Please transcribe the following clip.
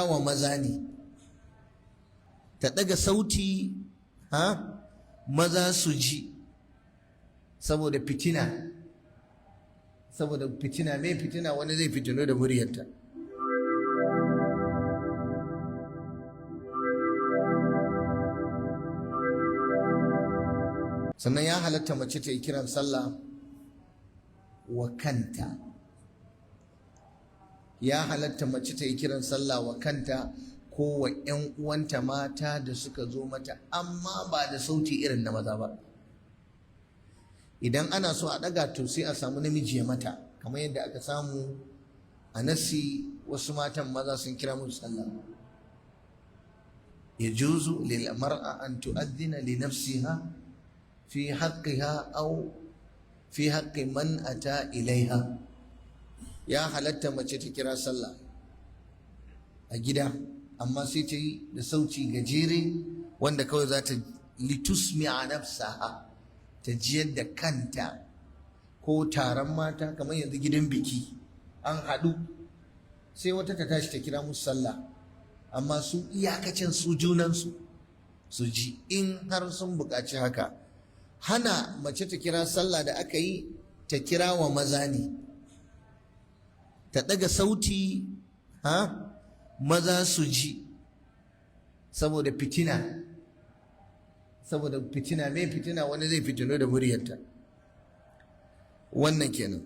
wa maza ne ta daga sauti maza su ji saboda fitina mai fitina wani zai fitino da muryarta. Sannan ya halatta mace ta yi kiran sallah wa kanta, ya halatta mace ta yi kiran sallah wa kanta ko wa 'yan uwanta mata da suka zo mata, amma ba da sauti irin na maza ba. Idan ana so a ɗaga to sai a samu namiji ya mata, kamar yadda aka samu a nasi wasu matan maza sun kira musu sallah. yajuzu lil mar'a an tu'adhdhina li nafsiha fi haqqiha aw fi haqqi man ata ilaiha. Ya halatta mace ta kira sallah a gida, amma sai ta yi da sauci gajere wanda kawai za ta litusmi'a nafsaha, ta jiyar da kanta. Ko taron mata kamar yanzu gidan biki an haɗu sai wata ta tashi ta kira musu sallah, amma su iyakacin su junansu su ji. In har sun buƙaci haka, hana mace ta kira sallah da aka yi ta kira wa maza ne, ta ɗaga sauti maza su ji saboda fitina mai fitina wani zai fitino da muryarta. Wannan kenan.